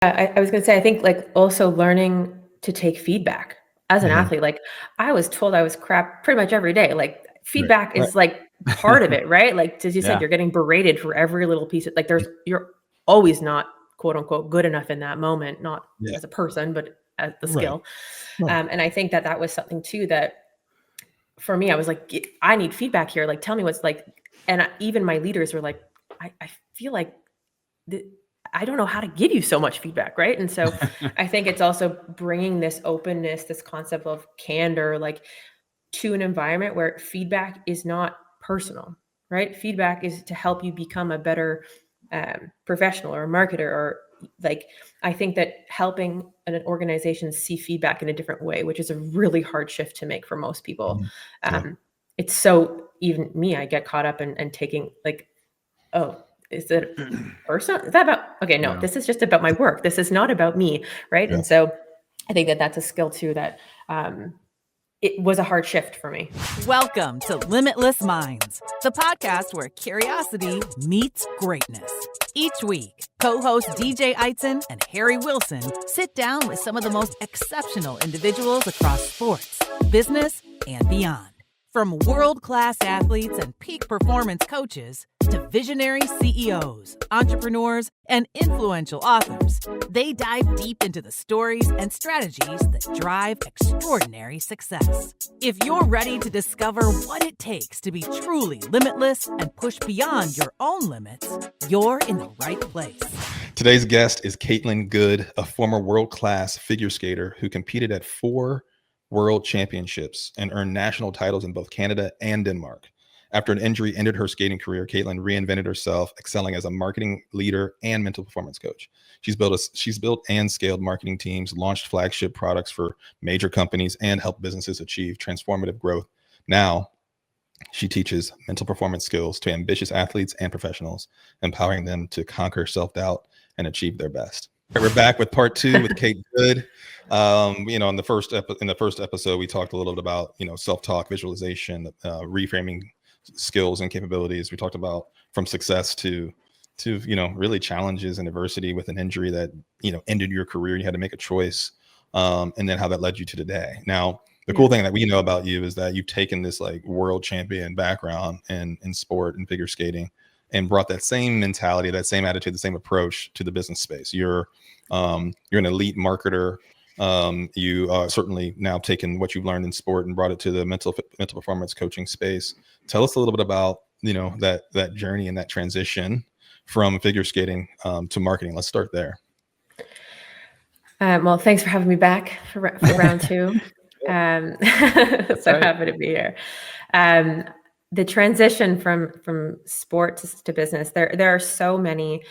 I was going to say, I think like also learning to take feedback as an athlete. Like I was told I was crap pretty much every day. Like feedback Right. is like part of it, right? Like as you said, Yeah. you're getting berated for every little piece of like you're always not quote unquote good enough in that moment, not Yeah. as a person, but as the Right. skill. Right. And I think that was something too that for me, I was like, I need feedback here. Like, tell me what's like, and even my leaders were like, I feel like I don't know how to give you so much feedback, right? And so I think it's also bringing this openness, this concept of candor, like to an environment where feedback is not personal, right? Feedback is to help you become a better professional or a marketer, or like I think that helping an organization see feedback in a different way, which is a really hard shift to make for most people. Yeah. It's so, even me, I get caught up in taking like, oh, is it personal? Is that about, okay, no, this is just about my work. This is not about me. Right. Yeah. And so I think that that's a skill too, that it was a hard shift for me. Welcome to Limitless Minds, the podcast where curiosity meets greatness. Each week, co-host DJ Eitzen and Harry Wilson sit down with some of the most exceptional individuals across sports, business, and beyond. From world-class athletes and peak performance coaches to visionary CEOs, entrepreneurs, and influential authors, they dive deep into the stories and strategies that drive extraordinary success. If you're ready to discover what it takes to be truly limitless and push beyond your own limits, you're in the right place. Today's guest is Katelyn Good, a former world-class figure skater who competed at 4 World Championships and earned national titles in both Canada and Denmark. After an injury ended her skating career, Katelyn reinvented herself, excelling as a marketing leader and mental performance coach. She's built and scaled marketing teams, launched flagship products for major companies, and helped businesses achieve transformative growth. Now, she teaches mental performance skills to ambitious athletes and professionals, empowering them to conquer self-doubt and achieve their best. We're back with part 2 with Kate Good. In the first episode, we talked a little bit about, self-talk, visualization, reframing skills and capabilities. We talked about from success to really challenges and adversity with an injury that, ended your career. You had to make a choice, and then how that led you to today. Now, the cool thing that we know about you is that you've taken this like world champion background in sport and figure skating and brought that same mentality, that same attitude, the same approach to the business space. You're an elite marketer. You certainly now taken what you've learned in sport and brought it to the mental performance coaching space. Tell us a little bit about, that journey and that transition from figure skating to marketing. Let's start there. Well, thanks for having me back for round 2. So happy to be here. The transition from sport to business, there are so many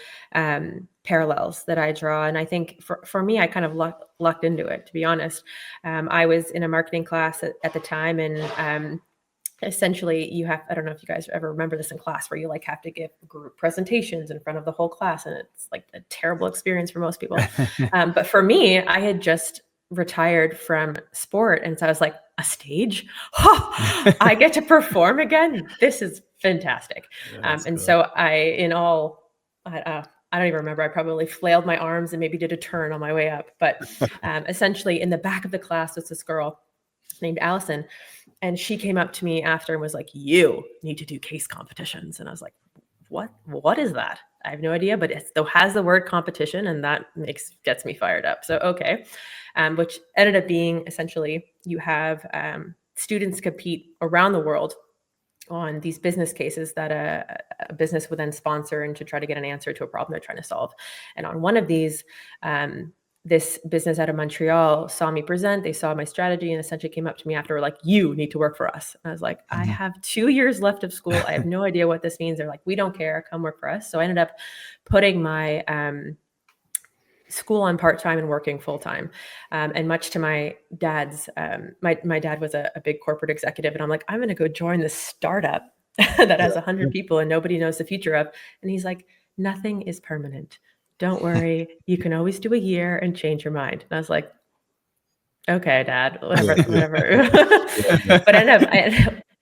parallels that I draw. And I think for me, I kind of lucked into it, to be honest. I was in a marketing class at the time, and essentially I don't know if you guys ever remember this in class, where you like have to give group presentations in front of the whole class. And it's like a terrible experience for most people. But for me, I had just retired from sport. And so I was like, a stage? Oh, I get to perform again? This is fantastic. So I don't even remember. I probably flailed my arms and maybe did a turn on my way up. But essentially in the back of the class was this girl named Allison. And she came up to me after and was like, you need to do case competitions. And I was like, what is that? I have no idea, but it still has the word competition, and that gets me fired up. So, okay. Which ended up being essentially you have students compete around the world on these business cases that a business would then sponsor, and to try to get an answer to a problem they're trying to solve. And on one of these, this business out of Montreal saw me present. They saw my strategy and essentially came up to me after, like, you need to work for us. And I was like, I have 2 years left of school. I have no idea what this means. They're like, we don't care. Come work for us. So I ended up putting my school on part-time and working full-time. And much to my dad's, my dad was a big corporate executive. And I'm like, I'm going to go join this startup that has 100 people and nobody knows the future of. And he's like, nothing is permanent. Don't worry. You can always do a year and change your mind. And I was like, okay, Dad, whatever. But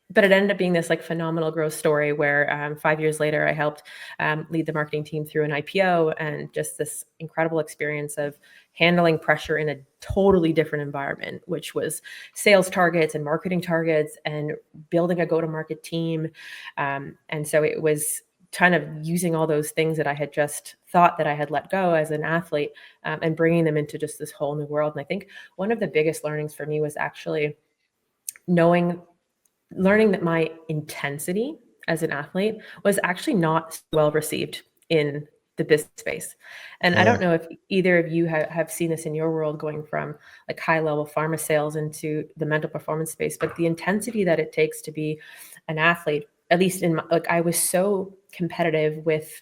but it ended up being this like phenomenal growth story where 5 years later, I helped lead the marketing team through an IPO, and just this incredible experience of handling pressure in a totally different environment, which was sales targets and marketing targets and building a go-to-market team. And so it was kind of using all those things that I had just thought that I had let go as an athlete, and bringing them into just this whole new world. And I think one of the biggest learnings for me was actually learning that my intensity as an athlete was actually not well received in the business space. And I don't know if either of you have seen this in your world, going from like high level pharma sales into the mental performance space, but the intensity that it takes to be an athlete, at least in my, like, I was so competitive with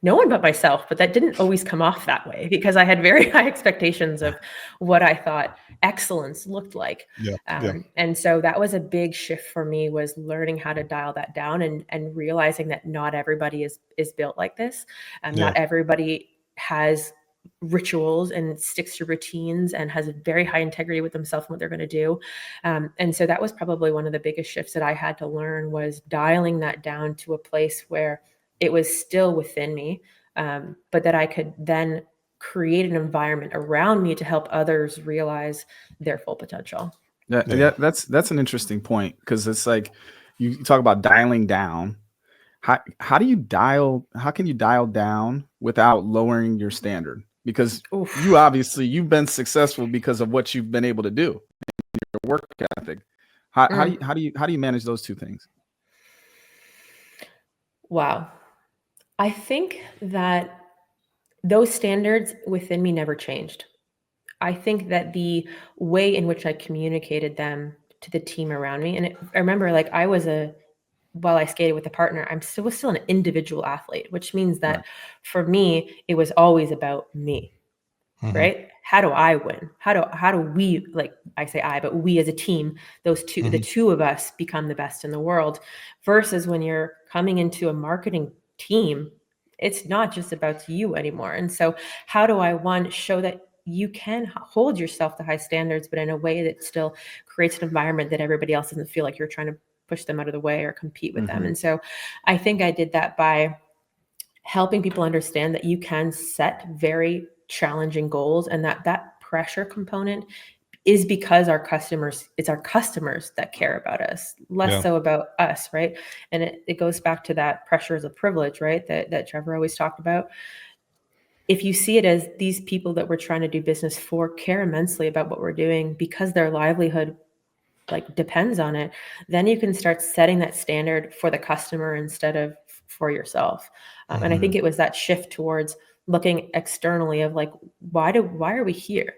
no one but myself, but that didn't always come off that way because I had very high expectations of what I thought excellence looked like. And so that was a big shift for me, was learning how to dial that down, and realizing that not everybody is built like this. Not everybody has rituals and sticks to routines and has a very high integrity with themselves and what they're going to do. And so that was probably one of the biggest shifts that I had to learn, was dialing that down to a place where it was still within me, but that I could then create an environment around me to help others realize their full potential. That's an interesting point, because it's like you talk about dialing down. How can you dial down without lowering your standard? Because you've been successful because of what you've been able to do, your work ethic. How do you manage those two things? Wow. I think that those standards within me never changed. I think that the way in which I communicated them to the team around me, and I remember, like, while I skated with a partner, was still an individual athlete, which means that for me, it was always about me, right? How do I win? How do we, like, I say I, but we as a team, the two of us become the best in the world, versus when you're coming into a marketing team, it's not just about you anymore. And so how do I show that you can hold yourself to high standards, but in a way that still creates an environment that everybody else doesn't feel like you're trying to push them out of the way or compete with them. And so I think I did that by helping people understand that you can set very challenging goals, and that pressure component is because it's our customers that care about us, less so about us, right? And it goes back to that pressure is a privilege, right? That Trevor always talked about. If you see it as these people that we're trying to do business for care immensely about what we're doing because their livelihood like depends on it, then you can start setting that standard for the customer instead of for yourself. And I think it was that shift towards looking externally of like, why are we here?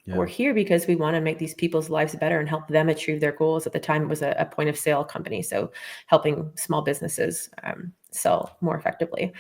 We're here because we want to make these people's lives better and help them achieve their goals. At the time, it was a point of sale company, so helping small businesses sell more effectively.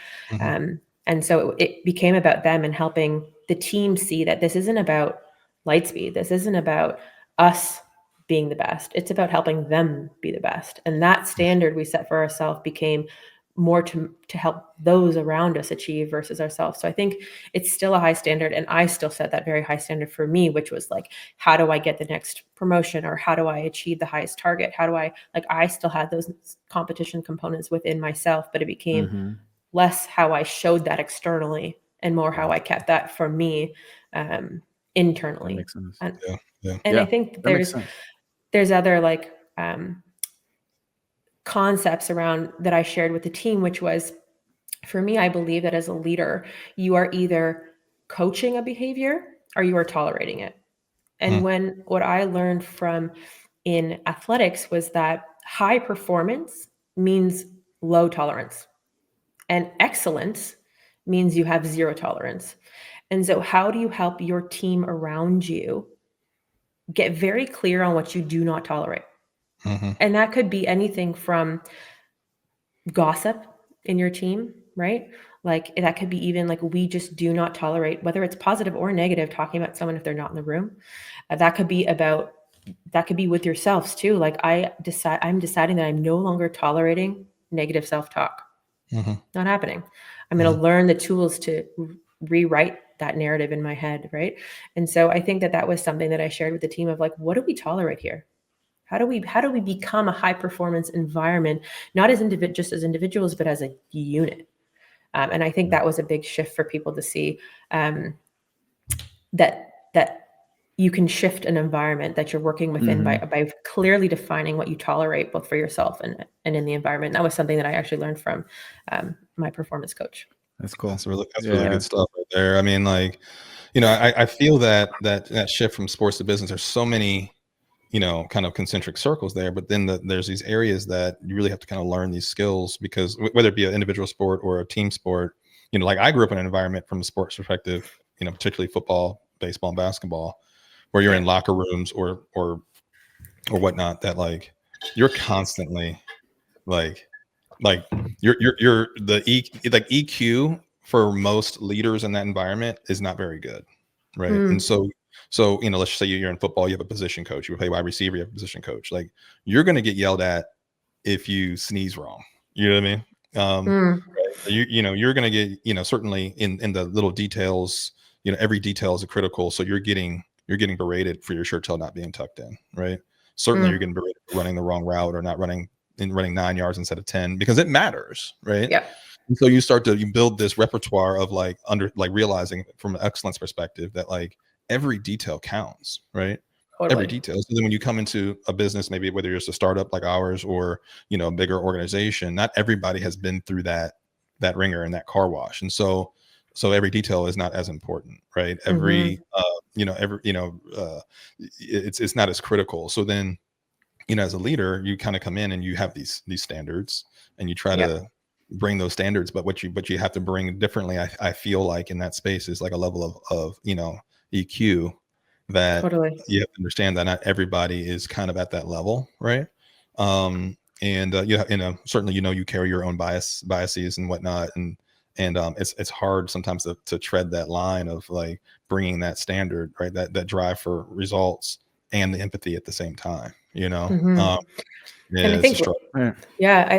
And so it became about them and helping the team see that this isn't about Lightspeed. This isn't about us being the best. It's about helping them be the best. And that standard we set for ourselves became more to help those around us achieve versus ourselves. So I think it's still a high standard, and I still set that very high standard for me, which was like, how do I get the next promotion, or how do I achieve the highest target? How do I still had those competition components within myself, but it became less how I showed that externally and more how I kept that for me internally. That makes sense. And I think there's other like concepts around that I shared with the team, which was, for me, I believe that as a leader, you are either coaching a behavior or you are tolerating it. And what I learned from in athletics was that high performance means low tolerance, and excellence means you have zero tolerance. And so how do you help your team around you get very clear on what you do not tolerate? And that could be anything from gossip in your team, right? Like that could be even like, we just do not tolerate, whether it's positive or negative, talking about someone if they're not in the room. That could be with yourselves too. Like I'm deciding that I'm no longer tolerating negative self-talk. Not happening. I'm going to learn the tools to rewrite that narrative in my head, right? And so I think that was something that I shared with the team of like, what do we tolerate here? How do we become a high performance environment, not as just as individuals, but as a unit? And I think that was a big shift for people to see, that you can shift an environment that you're working within by clearly defining what you tolerate, both for yourself and in the environment. That was something that I actually learned from my performance coach. That's cool. That's really good stuff right there. I mean, like, I feel that shift from sports to business, there's so many, kind of concentric circles there, but then there's these areas that you really have to kind of learn these skills, because whether it be an individual sport or a team sport, like I grew up in an environment from a sports perspective, particularly football, baseball, and basketball, where you're in locker rooms or whatnot, that like you're constantly like you're the EQ for most leaders in that environment is not very good, right? And so let's say you're in football, you have a position coach, you play wide receiver, you have a position coach. Like, you're going to get yelled at if you sneeze wrong. You know what I mean? Right? You're going to get, certainly in the little details, every detail is critical. So you're getting berated for your shirt tail not being tucked in, right? Certainly you're getting berated for running the wrong route or not running 9 yards instead of 10, because it matters, right? Yeah. And so you build this repertoire of realizing from an excellence perspective that like every detail counts, right? Totally. Every detail. So then when you come into a business, maybe whether you're just a startup like ours or, a bigger organization, not everybody has been through that ringer and that car wash. And so every detail is not as important, right? It's not as critical. So then, as a leader, you kind of come in and you have these standards and you try to bring those standards, but what you have to bring differently, I feel like in that space is like a level of EQ that you have to understand that not everybody is kind of at that level, right? And certainly you carry your own biases and whatnot, and it's hard sometimes to tread that line of like bringing that standard, right? That drive for results and the empathy at the same time, And I think, I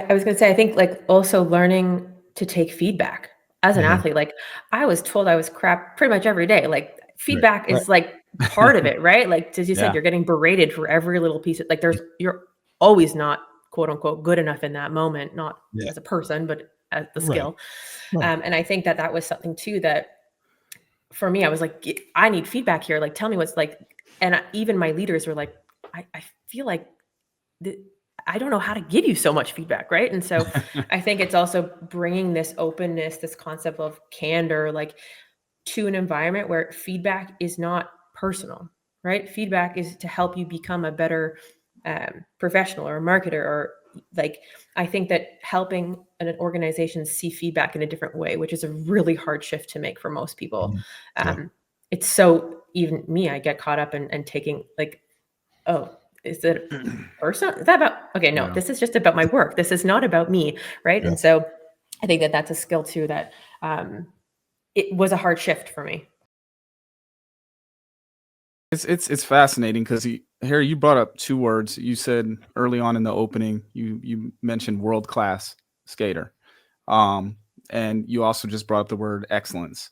was going to say, I think like also learning to take feedback as an athlete. Like, I was told I was crap pretty much every day. Like, feedback is like part of it, right? Like, as you said, you're getting berated for every little piece of, like, you're always not quote unquote good enough in that moment, not as a person, but as the skill. And I think that was something too, that for me, I was like, I need feedback here. Like, tell me what's like, and even my leaders were like, I feel like I don't know how to give you so much feedback, right? And so I think it's also bringing this openness, this concept of candor, like, to an environment where feedback is not personal, right? Feedback is to help you become a better professional or a marketer, or like, I think that helping an organization see feedback in a different way, which is a really hard shift to make for most people. It's so, even me, I get caught up in taking like, oh, is it personal? Is that about, okay, no, this is just about my work. This is not about me. Right. And so I think that that's a skill too, that it was a hard shift for me. It's fascinating because Harry, you brought up two words. You said early on in the opening, you mentioned world-class skater. And you also just brought up the word excellence.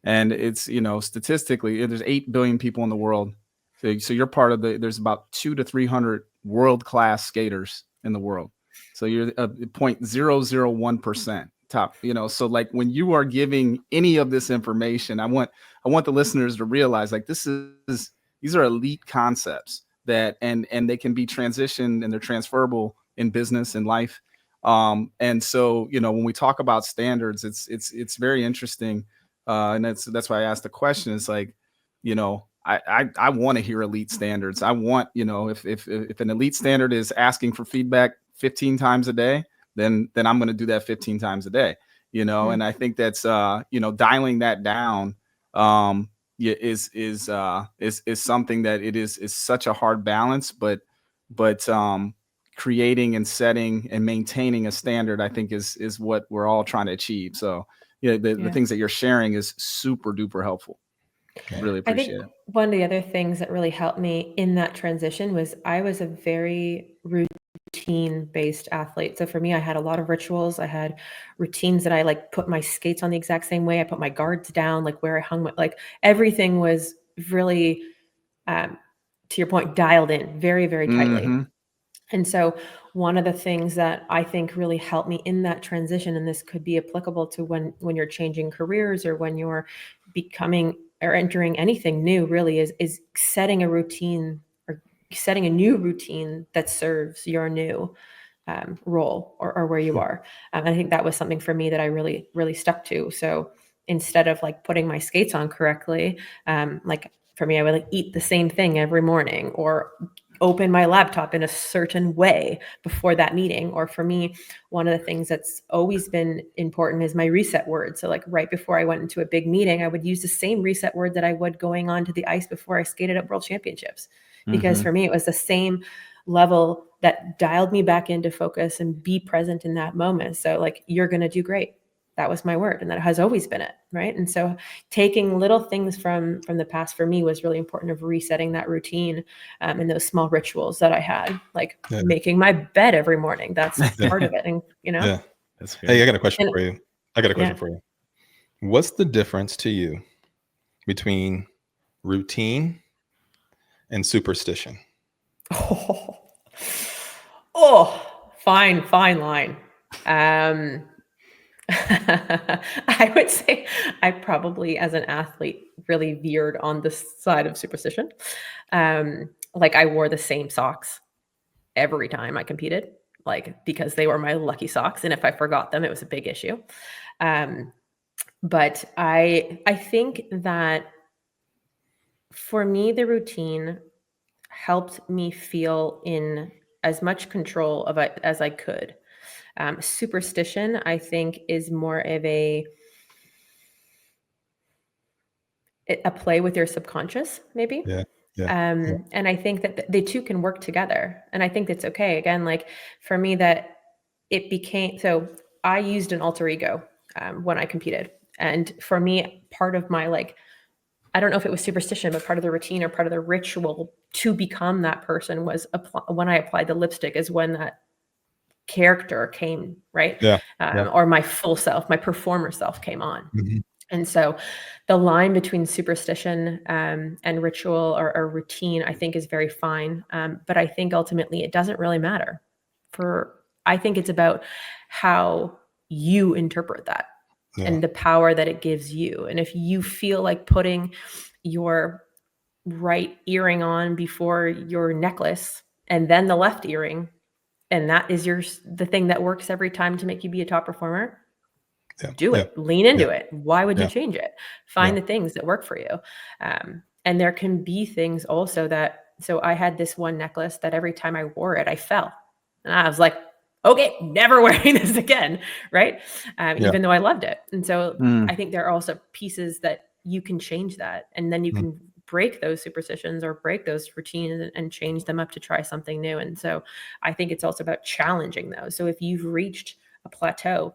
And it's, statistically, there's 8 billion people in the world. So you're part of there's about 200 to 300 world-class skaters in the world. So you're 0.001% top, so like when you are giving any of this information, I want the listeners to realize like these are elite concepts that, and they can be transitioned and they're transferable in business and life. And so, when we talk about standards, it's very interesting. And that's why I asked the question. It's like, I want to hear elite standards. I want, if an elite standard is asking for feedback 15 times a day, then I'm going to do that 15 times a day, and I think that's, dialing that down, is something that is such a hard balance, but creating and setting and maintaining a standard, I think is what we're all trying to achieve. So the things that you're sharing is super duper helpful. Really appreciate it. One of the other things that really helped me in that transition was I was a very routine-based athlete. So for me, I had a lot of rituals. I had routines that I like put my skates on the exact same way. I put my guards down, like where I hung my, like everything was really, to your point, dialed in very, very tightly. And so one of the things that I think really helped me in that transition, and this could be applicable to when you're changing careers or when you're becoming or entering anything new, really is setting a routine or setting a new routine that serves your new role or where you are. I think that was something for me that I really, really stuck to. So instead of like putting my skates on correctly, like for me, I would like eat the same thing every morning or open my laptop in a certain way before that meeting. Or for me, one of the things that's always been important is my reset word. So like right before I went into a big meeting, I would use the same reset word that I would going on to the ice before I skated at World Championships. Because for me, it was the same level that dialed me back into focus and be present in that moment. So like, you're going to do great. That was my word. And that has always been it. Right. And so taking little things from the past for me was really important of resetting that routine and those small rituals that I had, like making my bed every morning. That's part of it. And, That's good. Hey, I got a question for you. For you. What's the difference to you between routine and superstition? Fine line. I would say I probably, as an athlete, really veered on the side of superstition. Like I wore the same socks every time I competed, like because they were my lucky socks, and if I forgot them, it was a big issue. But I think that for me, the routine helped me feel in as much control of it as I could. Superstition, I think, is more of a play with your subconscious, maybe. And I think that the two can work together. And I think that's okay. Again, like for me, that it became, so I used an alter ego when I competed. And for me, part of my like, I don't know if it was superstition, but part of the routine or part of the ritual to become that person was when I applied the lipstick is when that character came, right? Or my full self, my performer self came on. And so the line between superstition and ritual or routine, I think is very fine. But I think ultimately it doesn't really matter. I think it's about how you interpret that and the power that it gives you. And if you feel like putting your right earring on before your necklace and then the left earring, and that is the thing that works every time to make you be a top performer, do it. Lean into it. Why would you change it? Find the things that work for you. And there can be things also so I had this one necklace that every time I wore it, I fell. And I was like, okay, never wearing this again. Right. Even though I loved it. And so I think there are also pieces that you can change that. And then you can break those superstitions or break those routines and change them up to try something new. And so I think it's also about challenging those. So if you've reached a plateau,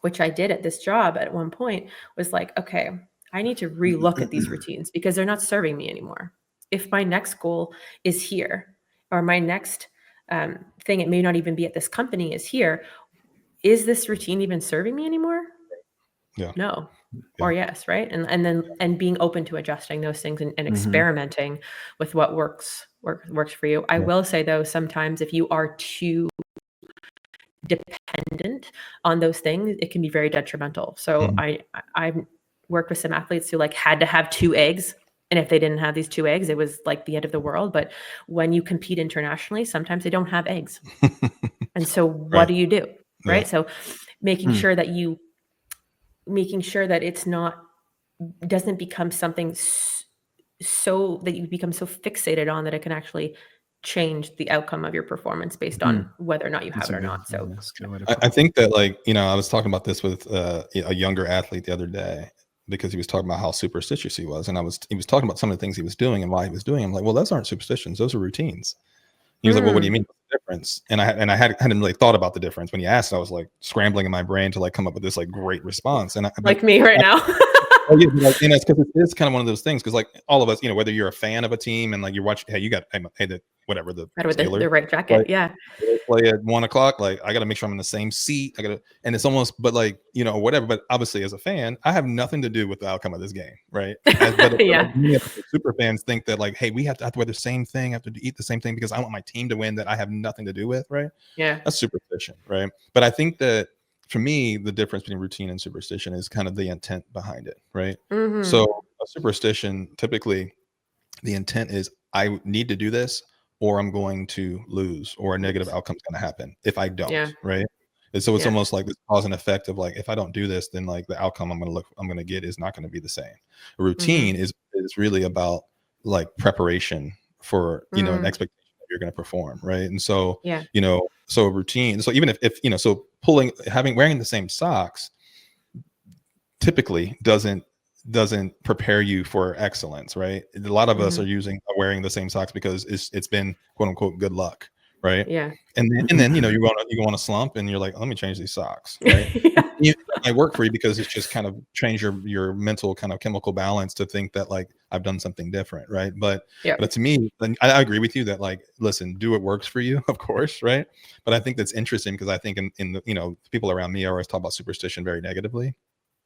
which I did at this job at one point, was like, okay, I need to relook at these routines because they're not serving me anymore. If my next goal is here, or my next thing, it may not even be at this company, is here, is this routine even serving me anymore? No. Or yes, right? And being open to adjusting those things and experimenting with what works for you. I will say though, sometimes if you are too dependent on those things, it can be very detrimental. So I worked with some athletes who like had to have 2 eggs. And if they didn't have these 2 eggs, it was like the end of the world. But when you compete internationally, sometimes they don't have eggs. And so what do you do? Right. So making sure that it's doesn't become something so that you become so fixated on that it can actually change the outcome of your performance based on whether or not you have it or not. So I think that, like, I was talking about this with a younger athlete the other day because he was talking about how superstitious he was. And he was talking about some of the things he was doing and why he was doing them. I'm like, well, those aren't superstitions. Those are routines. He was like, well, what do you mean what's the difference? And I hadn't really thought about the difference. When he asked, I was like scrambling in my brain to like come up with this like great response. And like me right now. Oh, yeah, like, it's because it's kind of one of those things. Because like all of us, whether you're a fan of a team and like you watch, hey, you got hey the whatever the Right, with Steelers, the right jacket. like Yeah. they play at 1 o'clock. Like I got to make sure I'm in the same seat. And it's almost, but like whatever. But obviously, as a fan, I have nothing to do with the outcome of this game, right? But Yeah. like, many of the super fans think that like, hey, we have to wear the same thing, have to eat the same thing because I want my team to win that I have nothing to do with, right? Yeah. That's superstition, right? But I think that for me, the difference between routine and superstition is kind of the intent behind it, right? Mm-hmm. So a superstition, typically the intent is I need to do this or I'm going to lose or a negative outcome is going to happen if I don't, Yeah. right? And so it's Yeah. almost like this cause and effect of like, if I don't do this, then like the outcome I'm going to get is not going to be the same. A routine is really about like preparation for, an expectation that you're going to perform. Right. And so, Yeah. so a routine, so even if so wearing the same socks typically doesn't prepare you for excellence, right? A lot of us are wearing the same socks because it's been quote unquote good luck, right? Yeah. And then you go on a slump and you're like, let me change these socks, right? Yeah. I work for you because it's just kind of change your mental kind of chemical balance to think that like I've done something different, right? But to me, I agree with you that like, listen, do what works for you, of course, right? But I think that's interesting because I think in the people around me always talk about superstition very negatively.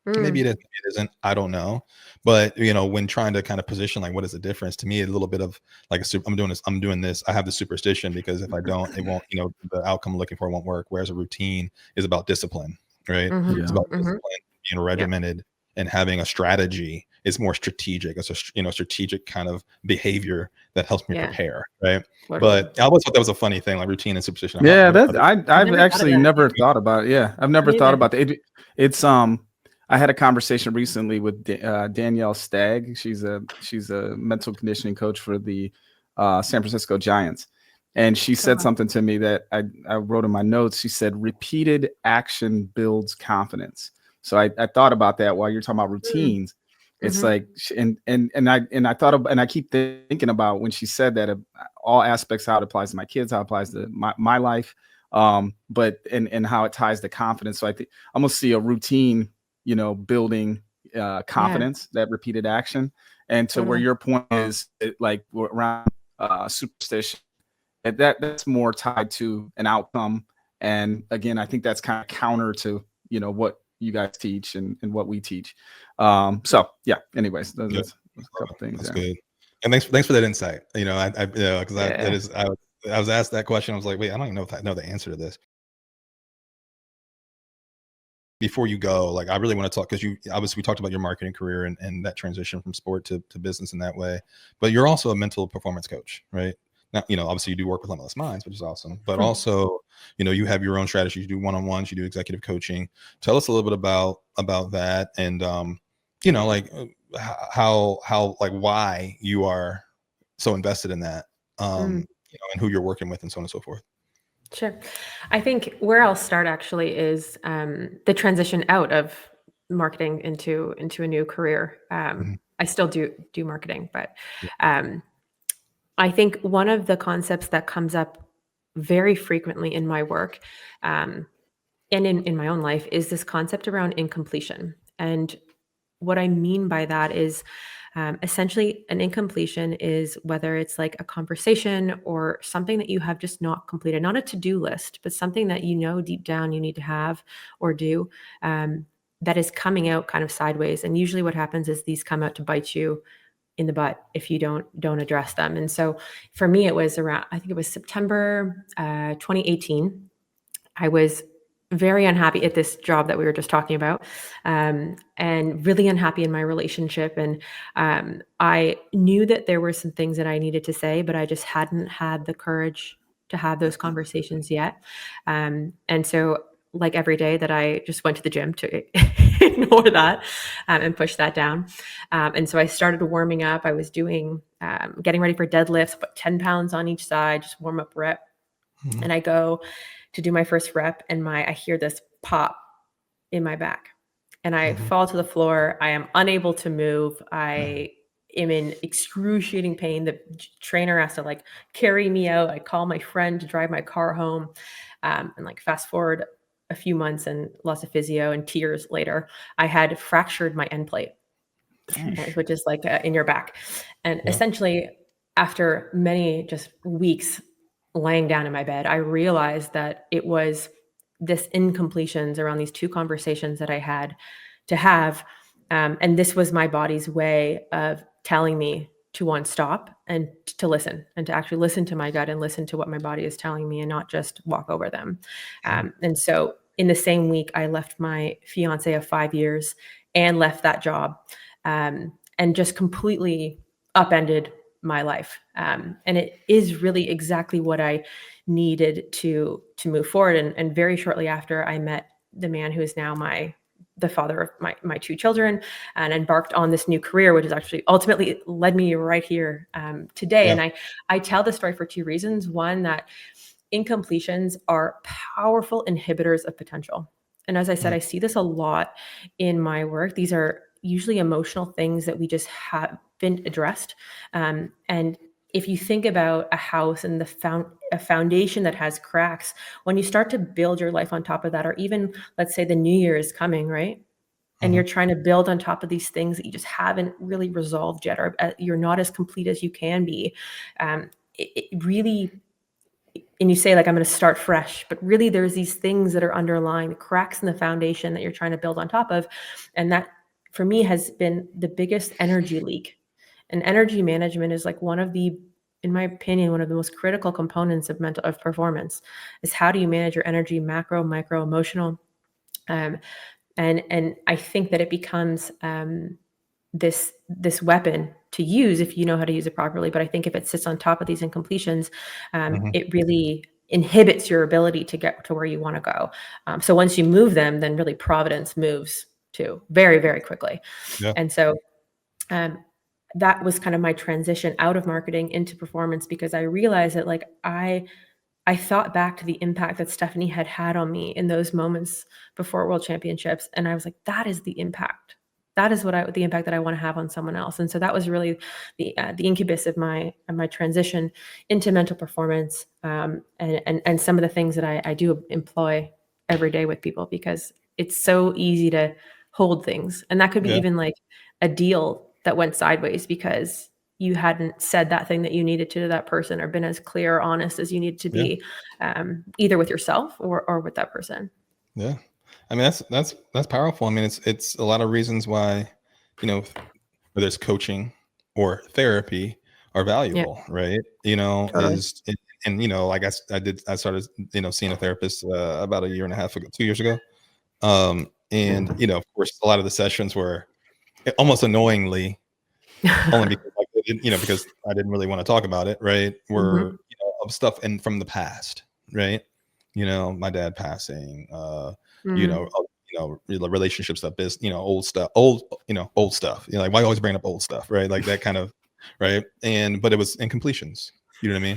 Maybe it is, maybe it isn't. I don't know. But when trying to kind of position like what is the difference, to me, a little bit of like I'm doing this. I have the superstition because if I don't, it won't. The outcome I'm looking for won't work. Whereas a routine is about discipline, right? It's about discipline, being regimented, and having a strategy. It's more strategic. It's a strategic kind of behavior that helps me prepare, right? But I always thought that was a funny thing, like routine and superstition. I've actually never thought about it. Yeah, I've never thought about it. It's I had a conversation recently with Danielle Stagg. She's a mental conditioning coach for the San Francisco Giants. And she said something to me that I wrote in my notes. She said, repeated action builds confidence. So I thought about that while you're talking about routines. It's like, and I thought of, and I keep thinking about when she said that all aspects, how it applies to my kids, how it applies to my life, but and how it ties to confidence. So I think I'm gonna see a routine, building confidence, that repeated action. And to where your point is, like around superstition, that's more tied to an outcome. And again, I think that's kind of counter to what you guys teach and what we teach. So yeah. Anyways, that's a couple things. That's good. And thanks for that insight. Because I was asked that question. I was like, wait, I don't even know if I know the answer to this. Before you go, like I really want to talk because we talked about your marketing career and that transition from sport to business in that way. But you're also a mental performance coach, right? Now, obviously you do work with Limitless Minds, which is awesome. But also, you have your own strategies. You do one-on-ones. You do executive coaching. Tell us a little bit about that, and like how like why you are so invested in that, and who you're working with, and so on and so forth. Sure. I think where I'll start actually is the transition out of marketing into a new career. I still do marketing, but I think one of the concepts that comes up very frequently in my work and in my own life is this concept around incompletion. And what I mean by that is essentially an incompletion is whether it's like a conversation or something that you have just not completed, not a to-do list, but something that deep down you need to have or do that is coming out kind of sideways. And usually what happens is these come out to bite you in the butt if you don't address them. And so for me, it was around, I think it was September 2018. I was very unhappy at this job that we were just talking about, and really unhappy in my relationship. And I knew that there were some things that I needed to say, but I just hadn't had the courage to have those conversations yet. And so like every day that I just went to the gym to ignore that and push that down. And so I started warming up. I was doing, getting ready for deadlifts, put 10 pounds on each side, just warm up rep. And I go to do my first rep and I hear this pop in my back and I fall to the floor. I am unable to move. I am in excruciating pain. The trainer has to like carry me out. I call my friend to drive my car home. And like fast forward a few months and lots of physio and tears later, I had fractured my end plate. which is like in your back. And essentially, after many just weeks laying down in my bed, I realized that it was this incompletions around these 2 conversations that I had to have. And this was my body's way of telling me to, one, stop and to listen, and to actually listen to my gut and listen to what my body is telling me and not just walk over them. And so in the same week, I left my fiance of 5 years and left that job, and just completely upended my life. And it is really exactly what I needed to move forward. And very shortly after, I met the man who is now the father of my 2 children, and embarked on this new career, which has actually ultimately led me right here today. And I tell this story for 2 reasons. One, that incompletions are powerful inhibitors of potential. And as I said, I see this a lot in my work. These are usually emotional things that we just haven't addressed. And if you think about a house and a foundation that has cracks, when you start to build your life on top of that, or even let's say the new year is coming, right? And you're trying to build on top of these things that you just haven't really resolved yet, or you're not as complete as you can be. It really, and you say like, I'm going to start fresh, but really there's these things that are underlying the cracks in the foundation that you're trying to build on top of. And that for me has been the biggest energy leak. And energy management is like in my opinion, one of the most critical components of performance is how do you manage your energy, macro, micro, emotional. And I think that it becomes this weapon to use if you know how to use it properly. But I think if it sits on top of these incompletions, it really inhibits your ability to get to where you want to go. So once you move them, then really providence moves too, very, very quickly. And so that was kind of my transition out of marketing into performance, because I realized that like I thought back to the impact that Stephanie had on me in those moments before World Championships. And I was like, that is the impact. That is the impact that I want to have on someone else. And so that was really the incubus of my transition into mental performance, and some of the things that I do employ every day with people, because it's so easy to hold things. And that could be even like a deal that went sideways because you hadn't said that thing that you needed to that person, or been as clear or honest as you needed to be, either with yourself or with that person. Yeah. I mean, that's powerful. I mean, it's a lot of reasons why, whether it's coaching or therapy are valuable, right? Totally. Like I started, seeing a therapist about 2 years ago. And of course, a lot of the sessions were almost annoyingly, only because because I didn't really want to talk about it, right? Were of stuff and from the past, right? My dad passing, relationship stuff, old stuff, old stuff. Like why always bring up old stuff, right? Like that kind of, right? But it was incompletions. You know what I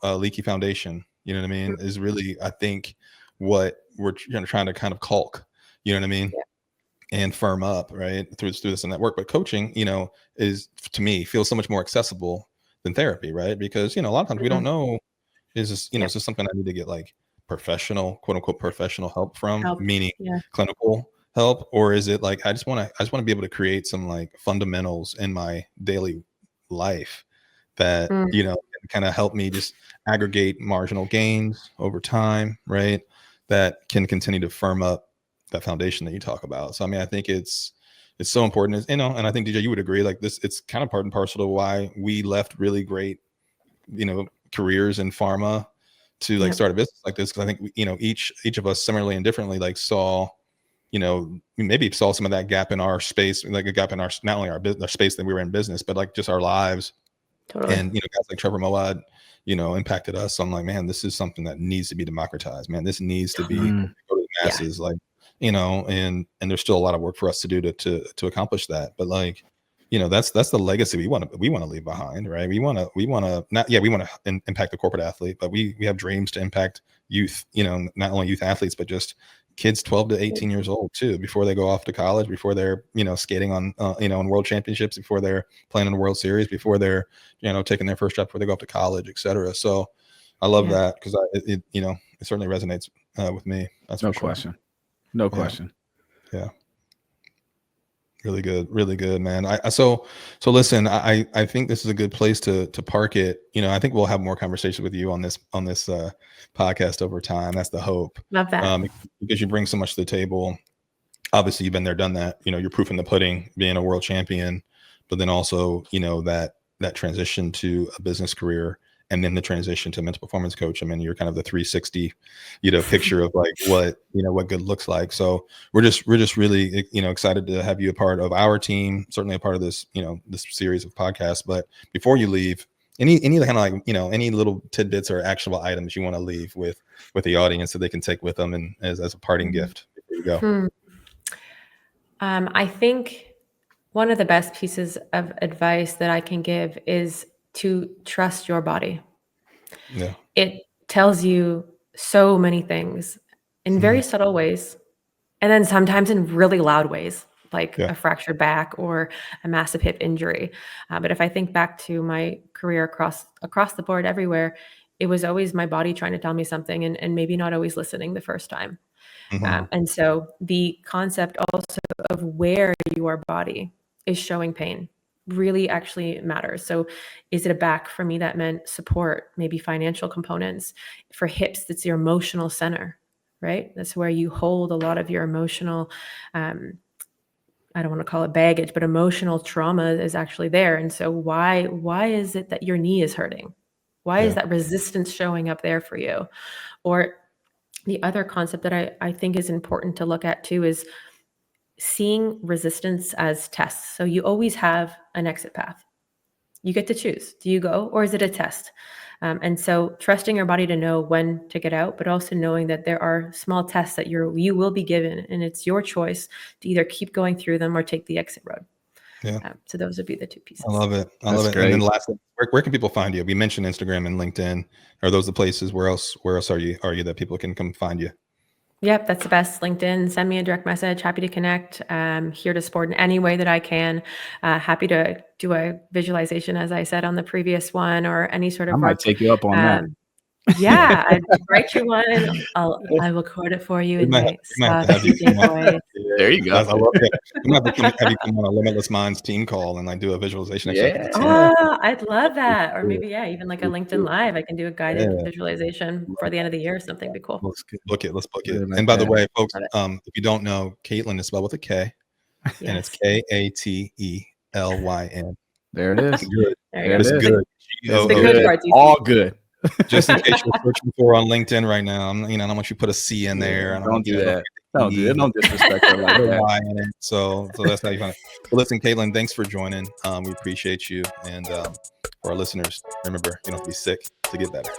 mean? Leaky foundation. You know what I mean? Is really, I think, what we're trying to kind of caulk. You know what I mean? And firm up, right, through this and that work. But coaching, is, to me, feels so much more accessible than therapy, right? Because a lot of times we don't know, is this is this something I need to get like professional, quote unquote, professional help from, meaning clinical help, or is it like I just want to be able to create some like fundamentals in my daily life that can kind of help me just aggregate marginal gains over time, right? That can continue to firm up that foundation that you talk about. So I mean, I think it's so important, and I think DJ, you would agree, like this, it's kind of part and parcel to why we left really great, careers in pharma to like start a business like this. Cause I think, each of us similarly and differently, like saw, maybe saw some of that gap in our space, like a gap in not only our business, our space that we were in business, but like just our lives. Totally. And, guys like Trevor Moawad, impacted us. So I'm like, man, this is something that needs to be democratized, man. This needs to be go to the masses, like, and there's still a lot of work for us to do to accomplish that. But like, that's the legacy we want to leave behind, right? We want to impact the corporate athlete, but we have dreams to impact youth, not only youth athletes, but just kids 12 to 18 years old too, before they go off to college, before they're, skating on, in world championships, before they're playing in the World Series, before they're, taking their first job before they go off to college, etc. So I love that, because it certainly resonates with me. That's no for sure. question. No question. Yeah. Really good, man. So listen, I think this is a good place to park it. I think we'll have more conversations with you on this podcast over time. That's the hope. Love that. Because you bring so much to the table. Obviously, you've been there, done that. You're proof in the pudding, being a world champion, but then also, that transition to a business career, and then the transition to mental performance coach. I mean, you're kind of the 360, picture of like what good looks like. So we're just really, excited to have you a part of our team, certainly a part of this, this series of podcasts. But before you leave, any kind of like, any little tidbits or actionable items you want to leave with the audience so they can take with them and as a parting gift. There you go. I think one of the best pieces of advice that I can give is to trust your body. Yeah. It tells you so many things in very subtle ways, and then sometimes in really loud ways, like a fractured back or a massive hip injury. But if I think back to my career across the board everywhere, it was always my body trying to tell me something and maybe not always listening the first time. And so the concept also of where your body is showing pain really actually matters. So is it a back? For me, that meant support, maybe financial components. For hips, that's your emotional center, right? That's where you hold a lot of your emotional, I don't want to call it baggage, but emotional trauma is actually there. And so why is it that your knee is hurting? Why is that resistance showing up there for you? Or the other concept that I think is important to look at too is seeing resistance as tests. So you always have an exit path. You get to choose. Do you go, or is it a test? And so trusting your body to know when to get out, but also knowing that there are small tests that you will be given, and it's your choice to either keep going through them or take the exit road. Yeah. So those would be the two pieces. I love it. Great. And then lastly, where can people find you? We mentioned Instagram and LinkedIn. Are those the places? Where else are you that people can come find you? Yep, that's the best. LinkedIn, send me a direct message. Happy to connect. Here to support in any way that I can. Happy to do a visualization, as I said on the previous one, or any sort of. I might take you up on that. Yeah, I'd write you one. I will record it for you in my soft DJ voice. There you go. I love it. I'm gonna have you come on a Limitless Minds team call and like do a visualization. I'd love that. Or maybe even like a LinkedIn Live. I can do a guided visualization for the end of the year or something. Be cool. Let's book it. And by the way, folks, if you don't know, Katelyn is spelled with a K, and it's Katelyn. There it is. Good. It's good. It's the good part. All good. Just in case you're searching for on LinkedIn right now, I don't want you to put a C in there. Don't do that. Don't do it. Don't disrespect her like that. So that's how you find it. Well, listen, Katelyn, thanks for joining. We appreciate you. And for our listeners, remember, you don't have to be sick to get better.